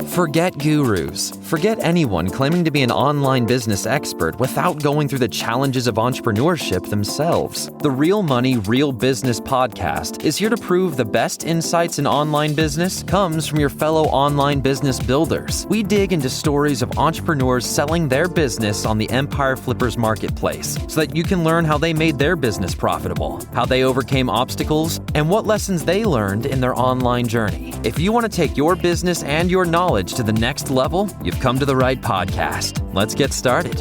Forget gurus. Forget anyone claiming to be an online business expert without going through the challenges of entrepreneurship themselves. The Real Money, Real Business podcast is here to prove the best insights in online business comes from your fellow online business builders. We dig into stories of entrepreneurs selling their business on the Empire Flippers marketplace so that you can learn how they made their business profitable, how they overcame obstacles, and what lessons they learned in their online journey. If you want to take your business and your knowledge to the next level, you've come to the right podcast. Let's get started.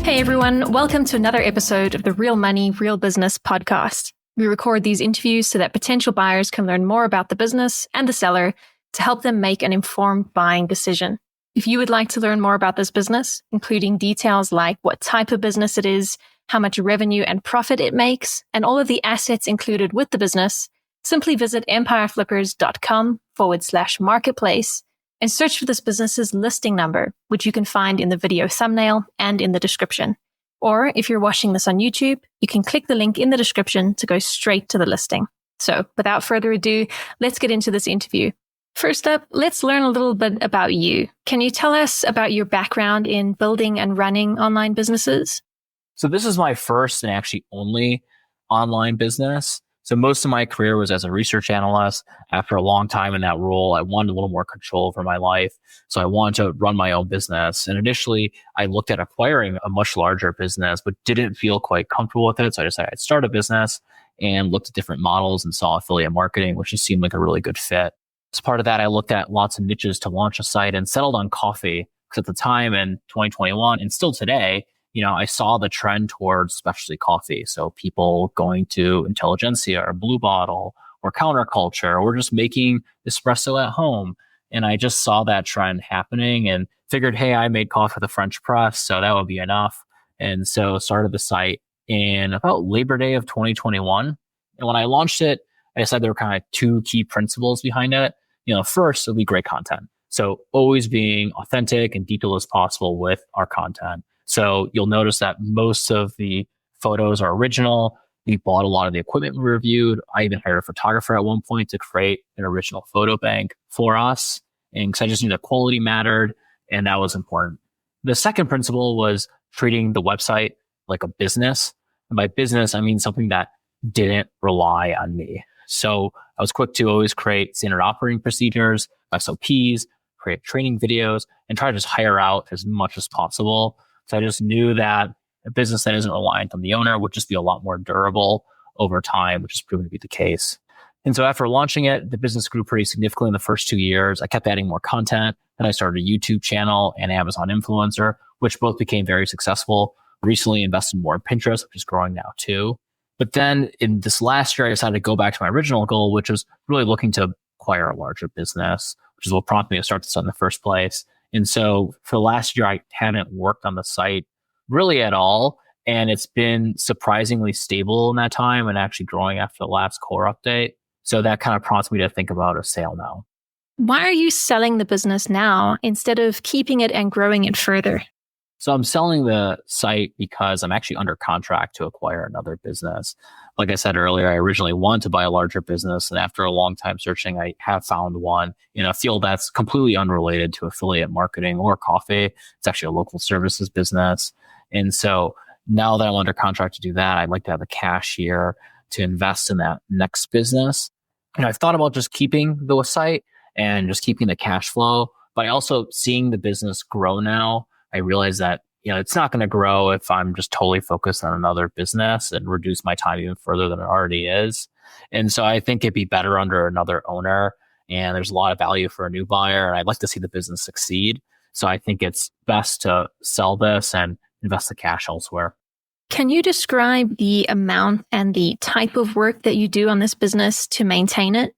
Hey everyone, welcome to another episode of the Real Money, Real Business podcast. We record these interviews so that potential buyers can learn more about the business and the seller to help them make an informed buying decision. If you would like to learn more about this business, including details like what type of business it is, how much revenue and profit it makes, and all of the assets included with the business, simply visit empireflippers.com/marketplace and search for this business's listing number, which you can find in the video thumbnail and in the description. Or if you're watching this on YouTube, you can click the link in the description to go straight to the listing. So without further ado, let's get into this interview. First up, let's learn a little bit about you. Can you tell us about your background in building and running online businesses? So this is my first and actually only online business. So most of my career was as a research analyst. After a long time in that role, I wanted a little more control over my life. So I wanted to run my own business. And initially, I looked at acquiring a much larger business, but didn't feel quite comfortable with it. So I decided I'd start a business and looked at different models and saw affiliate marketing, which just seemed like a really good fit. As part of that, I looked at lots of niches to launch a site and settled on coffee. Because at the time in 2021 and still today, I saw the trend towards specialty coffee. So people going to Intelligentsia or Blue Bottle or Counterculture or just making espresso at home. And I just saw that trend happening and figured, hey, I made coffee with a French press, so that would be enough. And so started the site in about Labor Day of 2021. And when I launched it, I decided there were kind of two key principles behind it. First, it'll be great content. So always being authentic and detailed as possible with our content. So you'll notice that most of the photos are original. We bought a lot of the equipment we reviewed. I even hired a photographer at one point to create an original photo bank for us. And because I just knew that quality mattered and that was important. The second principle was treating the website like a business. And by business, I mean something that didn't rely on me. So I was quick to always create standard operating procedures, SOPs, create training videos, and try to just hire out as much as possible. So I just knew that a business that isn't reliant on the owner would just be a lot more durable over time, which has proven to be the case. And so after launching it, the business grew pretty significantly in the first 2 years. I kept adding more content. Then I started a YouTube channel and Amazon influencer, which both became very successful. Recently invested more in Pinterest, which is growing now too. But then in this last year, I decided to go back to my original goal, which was really looking to acquire a larger business, which is what prompted me to start this in the first place. And so for the last year, I hadn't worked on the site really at all. And it's been surprisingly stable in that time and actually growing after the last core update. So that kind of prompts me to think about a sale now. Why are you selling the business now instead of keeping it and growing it further? So I'm selling the site because I'm actually under contract to acquire another business. Like I said earlier, I originally wanted to buy a larger business. And after a long time searching, I have found one in a field that's completely unrelated to affiliate marketing or coffee. It's actually a local services business. And so now that I'm under contract to do that, I'd like to have the cash here to invest in that next business. And I've thought about just keeping the site and just keeping the cash flow, but I also seeing the business grow now. I realize that, it's not going to grow if I'm just totally focused on another business and reduce my time even further than it already is. And so I think it'd be better under another owner. And there's a lot of value for a new buyer. And I'd like to see the business succeed. So I think it's best to sell this and invest the cash elsewhere. Can you describe the amount and the type of work that you do on this business to maintain it?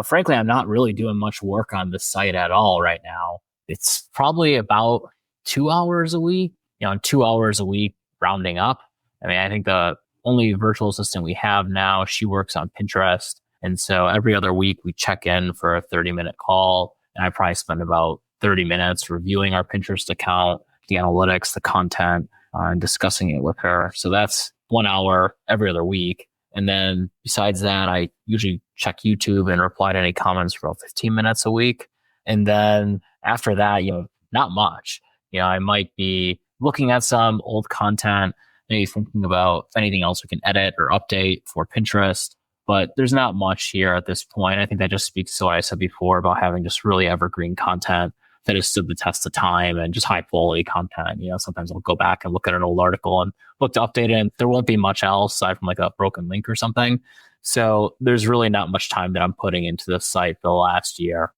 Frankly, I'm not really doing much work on this site at all right now. It's probably about 2 hours a week, 2 hours a week rounding up. I think the only virtual assistant we have now, she works on Pinterest. And so every other week we check in for a 30-minute call. And I probably spend about 30 minutes reviewing our Pinterest account, the analytics, the content, and discussing it with her. So that's 1 hour every other week. And then besides that, I usually check YouTube and reply to any comments for about 15 minutes a week. And then after that, not much. I might be looking at some old content, maybe thinking about anything else we can edit or update for Pinterest. But there's not much here at this point. I think that just speaks to what I said before about having just really evergreen content that has stood the test of time and just high quality content. Sometimes I'll go back and look at an old article and look to update it, and there won't be much else aside from like a broken link or something. So there's really not much time that I'm putting into this site for the last year.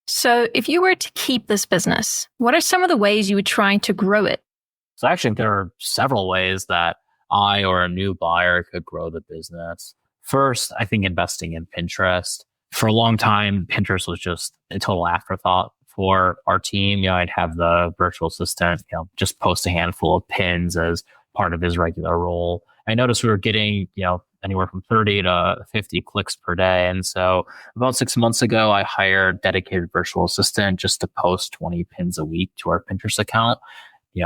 So if you were to keep this business, what are some of the ways you would try to grow it? So actually, there are several ways that I or a new buyer could grow the business. First, I think investing in Pinterest. For a long time, Pinterest was just a total afterthought for our team. I'd have the virtual assistant, just post a handful of pins as part of his regular role. I noticed we were getting, anywhere from 30 to 50 clicks per day. And so about 6 months ago, I hired a dedicated virtual assistant just to post 20 pins a week to our Pinterest account,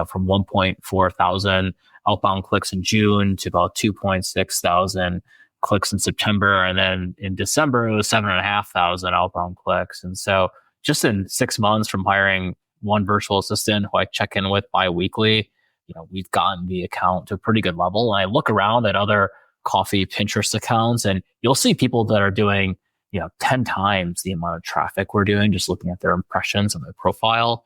from 1.4 thousand outbound clicks in June to about 2.6 thousand clicks in September. And then in December, it was 7,500 outbound clicks. And so just in 6 months from hiring one virtual assistant who I check in with bi-weekly, we've gotten the account to a pretty good level. And I look around at other coffee Pinterest accounts and you'll see people that are doing, 10 times the amount of traffic we're doing, just looking at their impressions and their profile.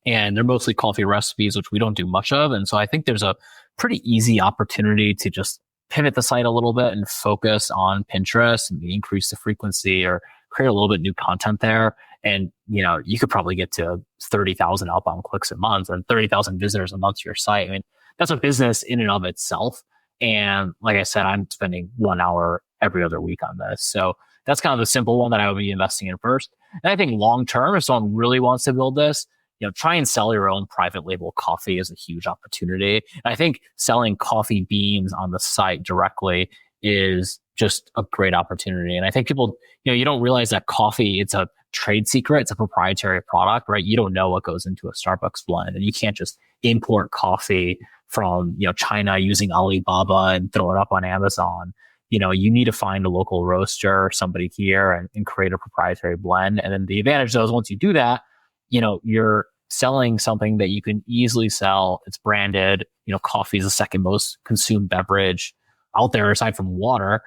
And they're mostly coffee recipes, which we don't do much of. And so I think there's a pretty easy opportunity to just pivot the site a little bit and focus on Pinterest and increase the frequency or create a little bit new content there. And, you could probably get to 30,000 outbound clicks a month and 30,000 visitors a month to your site. I mean, that's a business in and of itself. And like I said, I'm spending 1 hour every other week on this. So that's kind of the simple one that I would be investing in first. And I think long term, if someone really wants to build this, try and sell your own private label coffee is a huge opportunity. And I think selling coffee beans on the site directly is just a great opportunity. And I think people, you don't realize that coffee, it's a trade secret. It's a proprietary product, right? You don't know what goes into a Starbucks blend, and you can't just import coffee from, China using Alibaba and throw it up on Amazon. You need to find a local roaster or somebody here and create a proprietary blend. And then the advantage though is once you do that, you're selling something that you can easily sell. It's branded. Coffee is the second most consumed beverage out there aside from water.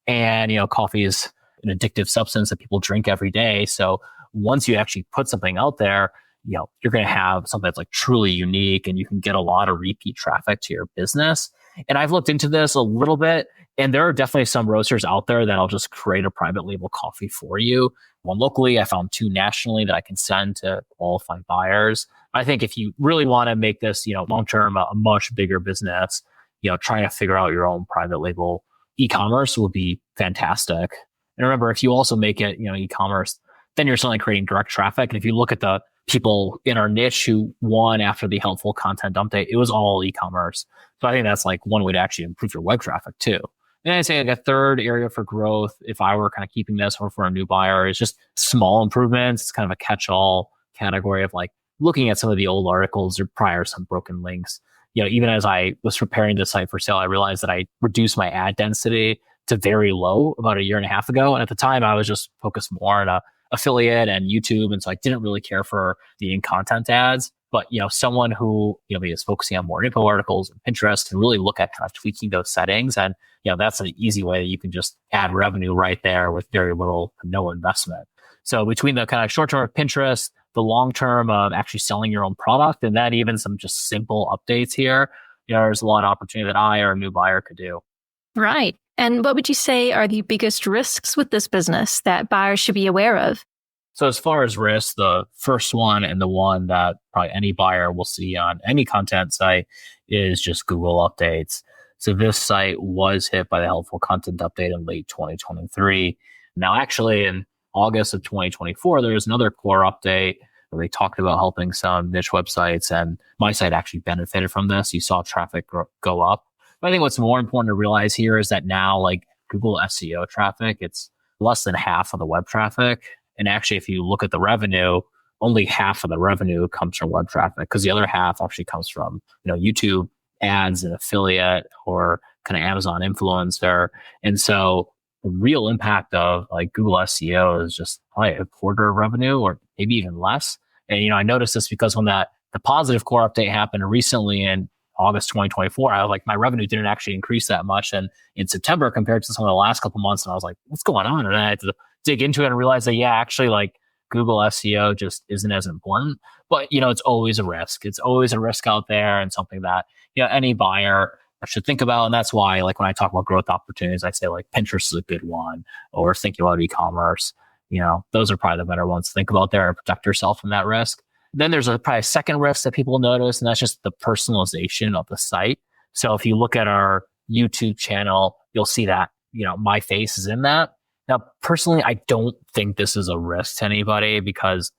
And, coffee is an addictive substance that people drink every day. So once you actually put something out there, you're going to have something that's like truly unique and you can get a lot of repeat traffic to your business. And I've looked into this a little bit, and there are definitely some roasters out there that'll just create a private label coffee for you. One locally, I found 2 nationally that I can send to qualified buyers. I think if you really want to make this, long-term, a much bigger business, trying to figure out your own private label e-commerce would be fantastic. And remember, if you also make it, e-commerce, then you're suddenly creating direct traffic. And if you look at the people in our niche who won after the helpful content update, it was all e-commerce. So I think that's like one way to actually improve your web traffic too. And I'd say like a third area for growth, if I were kind of keeping this or for a new buyer, is just small improvements. It's kind of a catch-all category of like looking at some of the old articles or prior some broken links. Even as I was preparing the site for sale, I realized that I reduced my ad density to very low about a year and a half ago. And at the time, I was just focused more on affiliate and YouTube. And so I didn't really care for the in-content ads. But, someone who, maybe is focusing on more info articles and Pinterest can really look at kind of tweaking those settings. And, that's an easy way that you can just add revenue right there with very little to no investment. So between the kind of short-term of Pinterest, the long-term of actually selling your own product, and then even some just simple updates here, there's a lot of opportunity that I or a new buyer could do. Right. And what would you say are the biggest risks with this business that buyers should be aware of? So as far as risks, the first one and the one that probably any buyer will see on any content site is just Google updates. So this site was hit by the helpful content update in late 2023. Now, actually, in August of 2024, there was another core update where they talked about helping some niche websites, and my site actually benefited from this. You saw traffic go up. But I think what's more important to realize here is that now, like Google SEO traffic, it's less than half of the web traffic. And actually, if you look at the revenue, only half of the revenue comes from web traffic because the other half actually comes from, YouTube ads and affiliate or kind of Amazon influencer. And so the real impact of like Google SEO is just probably a quarter of revenue or maybe even less. And, I noticed this because when the positive core update happened recently in August 2024, I was like, my revenue didn't actually increase that much. And in September compared to some of the last couple months, and I was like, what's going on? And I had to dig into it and realize that, actually like Google SEO just isn't as important. But, it's always a risk. It's always a risk out there and something that, any buyer should think about. And that's why, like, when I talk about growth opportunities, I say like Pinterest is a good one, or thinking about e-commerce. Those are probably the better ones to think about there and protect yourself from that risk. Then there's probably a second risk that people notice, and that's just the personalization of the site. So if you look at our YouTube channel, you'll see that, my face is in that. Now, personally, I don't think this is a risk to anybody because,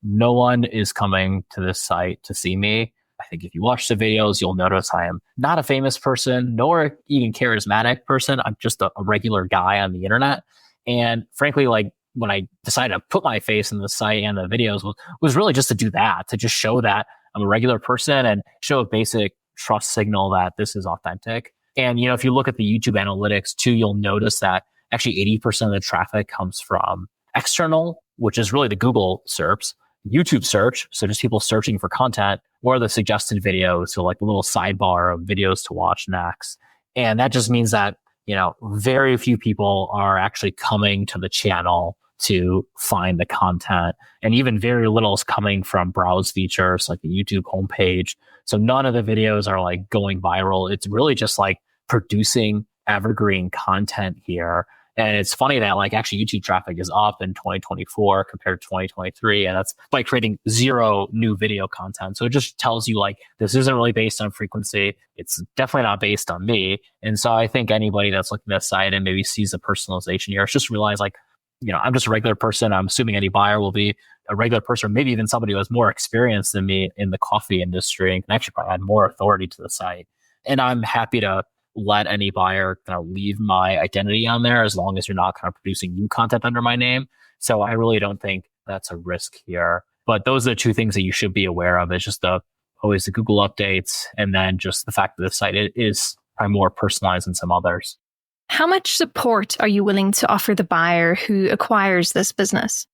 no one is coming to this site to see me. I think if you watch the videos, you'll notice I am not a famous person, nor even charismatic person. I'm just a regular guy on the internet. And frankly, like when I decided to put my face in the site and the videos was really just to do that, to just show that I'm a regular person and show a basic trust signal that this is authentic. And, if you look at the YouTube analytics too, you'll notice that actually 80% of the traffic comes from external, which is really the Google SERPs, YouTube search. So just people searching for content, or the suggested videos. So like the little sidebar of videos to watch next. And that just means that, very few people are actually coming to the channel to find the content. And even very little is coming from browse features like the YouTube homepage. So none of the videos are like going viral. It's really just like producing evergreen content here. And it's funny that like actually YouTube traffic is up in 2024 compared to 2023. And that's by creating zero new video content. So it just tells you like, this isn't really based on frequency. It's definitely not based on me. And so I think anybody that's looking at the site and maybe sees the personalization here, it's just realize like, I'm just a regular person. I'm assuming any buyer will be a regular person, or maybe even somebody who has more experience than me in the coffee industry and can actually probably add more authority to the site. And I'm happy to let any buyer kind of leave my identity on there as long as you're not kind of producing new content under my name. So I really don't think that's a risk here. But those are the two things that you should be aware of. It's just always the Google updates, and then just the fact that the site is probably more personalized than some others. How much support are you willing to offer the buyer who acquires this business?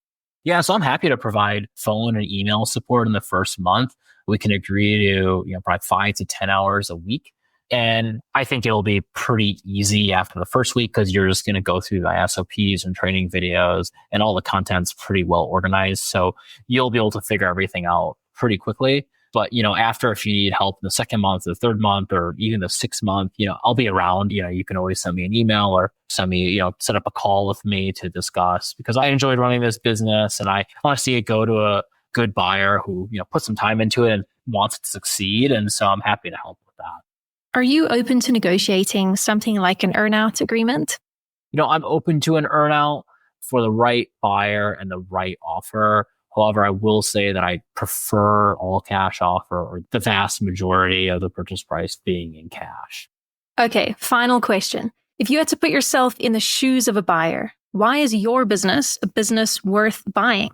Yeah, so I'm happy to provide phone and email support in the first month. We can agree to, probably 5 to 10 hours a week. And I think it'll be pretty easy after the first week because you're just going to go through the SOPs and training videos, and all the content's pretty well organized. So you'll be able to figure everything out pretty quickly. But, after, if you need help in the second month, the third month, or even the 6th month, I'll be around. You can always send me an email or send me, set up a call with me to discuss, because I enjoyed running this business and I want to see it go to a good buyer who, put some time into it and wants it to succeed. And so I'm happy to help with that. Are you open to negotiating something like an earn-out agreement? I'm open to an earnout for the right buyer and the right offer. However, I will say that I prefer all cash offer, or the vast majority of the purchase price being in cash. Okay, final question. If you had to put yourself in the shoes of a buyer, why is your business a business worth buying?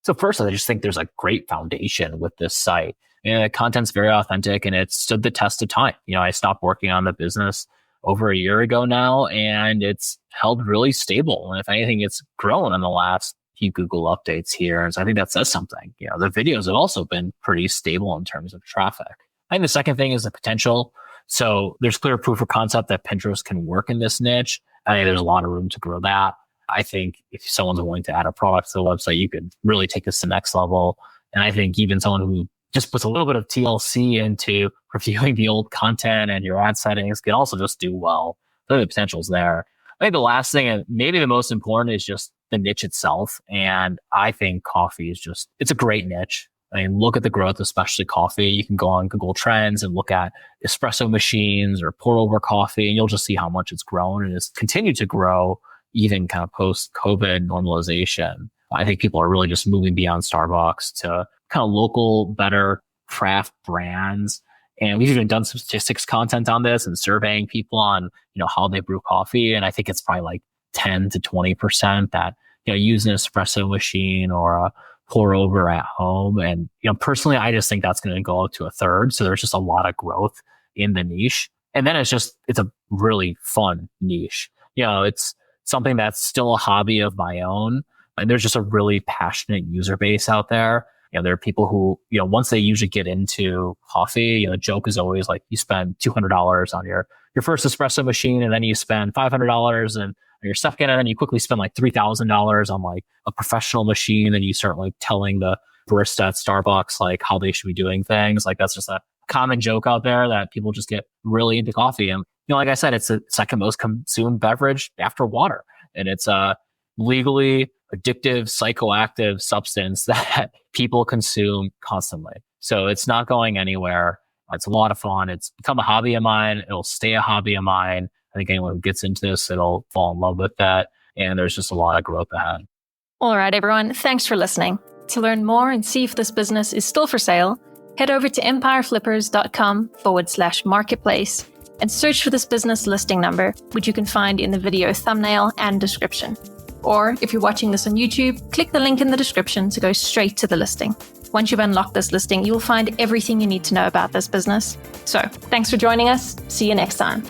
So first, I just think there's a great foundation with this site. And the content's very authentic and it stood the test of time. I stopped working on the business over a year ago now, and it's held really stable. And if anything, it's grown in the last few Google updates here. And so I think that says something. The videos have also been pretty stable in terms of traffic. I think the second thing is the potential. So there's clear proof of concept that Pinterest can work in this niche. I think there's a lot of room to grow that. I think if someone's willing to add a product to the website, you could really take this to the next level. And I think even someone who just puts a little bit of TLC into reviewing the old content and your ad settings can also just do well. So the potential's there. I think the last thing, and maybe the most important, is just the niche itself. And I think coffee is it's a great niche. I mean, look at the growth, especially coffee. You can go on Google Trends and look at espresso machines or pour over coffee, and you'll just see how much it's grown and has continued to grow even kind of post-COVID normalization. I think people are really just moving beyond Starbucks to kind of local, better craft brands. And we've even done some statistics content on this and surveying people on, how they brew coffee. And I think it's probably like 10 to 20% that, use an espresso machine or a pour over at home. And, personally, I just think that's going to go up to a third. So there's just a lot of growth in the niche. And then it's a really fun niche. It's something that's still a hobby of my own. And there's just a really passionate user base out there. There are people who, once they usually get into coffee, the joke is always like you spend $200 on your first espresso machine, and then you spend $500 and your second, and then you quickly spend like $3,000 on like a professional machine. And you start like telling the barista at Starbucks like how they should be doing things. Like that's just a common joke out there that people just get really into coffee. And like I said, it's the second most consumed beverage after water, and it's a legally addictive, psychoactive substance that people consume constantly. So it's not going anywhere. It's a lot of fun. It's become a hobby of mine. It'll stay a hobby of mine. I think anyone who gets into this, it'll fall in love with that. And there's just a lot of growth ahead. All right, everyone. Thanks for listening. To learn more and see if this business is still for sale, head over to empireflippers.com/marketplace and search for this business listing number, which you can find in the video thumbnail and description. Or if you're watching this on YouTube, click the link in the description to go straight to the listing. Once you've unlocked this listing, you will find everything you need to know about this business. So, thanks for joining us. See you next time.